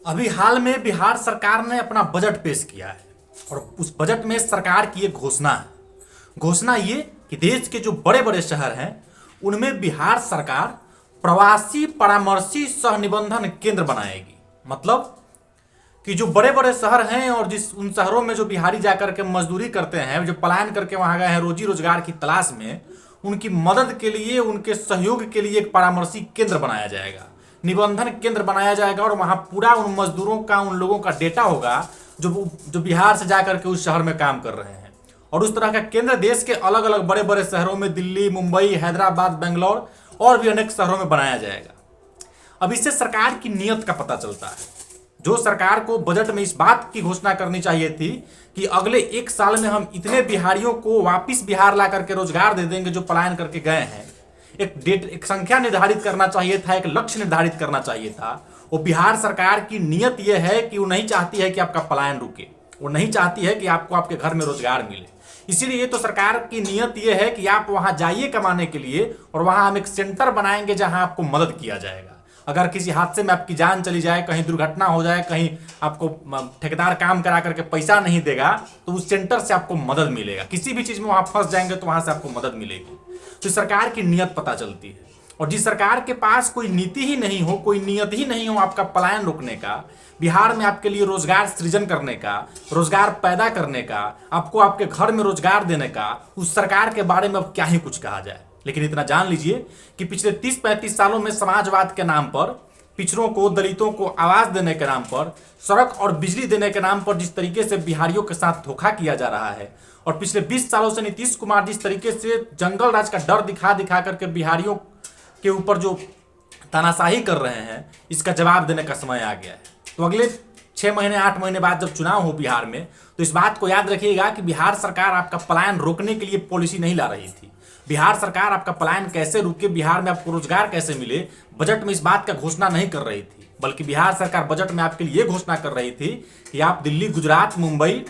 अभी हाल में बिहार सरकार ने अपना बजट पेश किया है और उस बजट में सरकार की एक घोषणा है। घोषणा ये कि देश के जो बड़े बड़े शहर हैं उनमें बिहार सरकार प्रवासी परामर्शी सह निबंधन केंद्र बनाएगी। मतलब कि जो बड़े बड़े शहर हैं और जिस उन शहरों में जो बिहारी जाकर के मजदूरी करते हैं, जो पलायन करके वहां गए हैं रोजी रोजगार की तलाश में, उनकी मदद के लिए, उनके सहयोग के लिए एक परामर्शी केंद्र बनाया जाएगा, निबंधन केंद्र बनाया जाएगा। और वहां पूरा उन मजदूरों का, उन लोगों का डेटा होगा जो बिहार से जाकर के उस शहर में काम कर रहे हैं। और उस तरह का केंद्र देश के अलग अलग बड़े बड़े शहरों में, दिल्ली, मुंबई, हैदराबाद, बेंगलोर और भी अनेक शहरों में बनाया जाएगा। अब इससे सरकार की नीयत का पता चलता है। जो सरकार को बजट में इस बात की घोषणा करनी चाहिए थी कि अगले 1 साल में हम इतने बिहारियों को वापिस बिहार ला करके रोजगार दे देंगे जो पलायन करके गए हैं, एक संख्या निर्धारित करना चाहिए था, एक लक्ष्य निर्धारित करना चाहिए था। वो बिहार सरकार की नीयत यह है कि वो नहीं चाहती है कि आपका पलायन रुके, वो नहीं चाहती है कि आपको आपके घर में रोजगार मिले। इसीलिए तो सरकार की नीयत यह है कि आप वहां जाइए कमाने के लिए, और वहां हम एक सेंटर बनाएंगे जहां आपको मदद किया जाएगा। अगर किसी हादसे में आपकी जान चली जाए, कहीं दुर्घटना हो जाए, कहीं आपको ठेकेदार काम करा करके पैसा नहीं देगा, तो उस सेंटर से आपको मदद मिलेगा। किसी भी चीज में वहां फंस जाएंगे तो वहां से आपको मदद मिलेगी। तो सरकार की नीयत पता चलती है। और जिस सरकार के पास कोई नीति ही नहीं हो, कोई नीयत ही नहीं हो आपका पलायन रोकने का, बिहार में आपके लिए रोजगार सृजन करने का, रोजगार पैदा करने का, आपको आपके घर में रोजगार देने का, उस सरकार के बारे में अब क्या ही कुछ कहा जाए। लेकिन इतना जान लीजिए कि पिछले 30-35 सालों में समाजवाद के नाम पर, पिछड़ों को, दलितों को आवाज देने के नाम पर, सड़क और बिजली देने के नाम पर जिस तरीके से बिहारियों के साथ धोखा किया जा रहा है, और पिछले 20 सालों से नीतीश कुमार जिस तरीके से जंगल राज का डर दिखा दिखा करके बिहारियों के ऊपर जो तानाशाही कर रहे हैं, इसका जवाब देने का समय आ गया है। तो अगले 6 महीने 8 महीने बाद जब चुनाव हो बिहार में, तो इस बात को याद रखिएगा कि बिहार सरकार आपका पलायन रोकने के लिए पॉलिसी नहीं ला रही थी। बिहार सरकार आपका पलायन कैसे रुके, बिहार में आपको रोजगार कैसे मिले, बजट में इस बात का घोषणा नहीं कर रही थी। बल्कि बिहार सरकार बजट में आपके लिए घोषणा कर रही थी कि आप दिल्ली, गुजरात, मुंबई,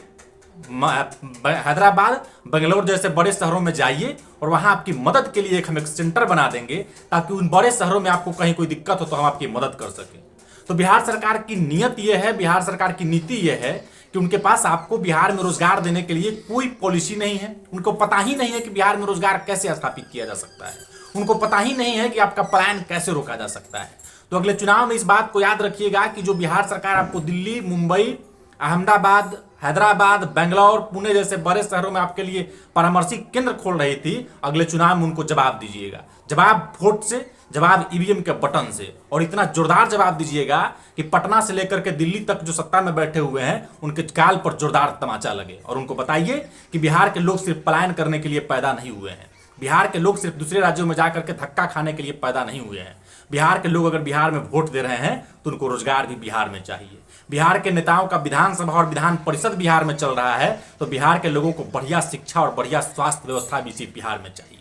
हैदराबाद, बेंगलोर जैसे बड़े शहरों में जाइए और वहां आपकी मदद के लिए हम एक सेंटर बना देंगे, ताकि उन बड़े शहरों में आपको कहीं कोई दिक्कत हो तो हम आपकी मदद कर सकें। तो बिहार सरकार की नीयत यह है, बिहार सरकार की नीति यह है कि उनके पास आपको बिहार में रोजगार देने के लिए कोई पॉलिसी नहीं है। उनको पता ही नहीं है कि बिहार में रोजगार कैसे स्थापित किया जा सकता है। उनको पता ही नहीं है कि आपका पलायन कैसे रोका जा सकता है। तो अगले चुनाव में इस बात को याद रखिएगा कि जो बिहार सरकार आपको दिल्ली, मुंबई, अहमदाबाद, हैदराबाद, बेंगलोर, पुणे जैसे बड़े शहरों में आपके लिए परामर्शी केंद्र खोल रही थी, अगले चुनाव में उनको जवाब दीजिएगा। जवाब वोट से, जवाब ईवीएम के बटन से, और इतना जोरदार जवाब दीजिएगा कि पटना से लेकर के दिल्ली तक जो सत्ता में बैठे हुए हैं उनके गाल पर जोरदार तमाचा लगे। और उनको बताइए कि बिहार के लोग सिर्फ पलायन करने के लिए पैदा नहीं हुए हैं। बिहार के लोग सिर्फ दूसरे राज्यों में जाकर के धक्का खाने के लिए पैदा नहीं हुए हैं। बिहार के लोग अगर बिहार में वोट दे रहे हैं तो उनको रोजगार भी बिहार में चाहिए। बिहार के नेताओं का विधानसभा और विधान परिषद बिहार में चल रहा है, तो बिहार के लोगों को बढ़िया शिक्षा और बढ़िया स्वास्थ्य व्यवस्था भी इसी बिहार में चाहिए।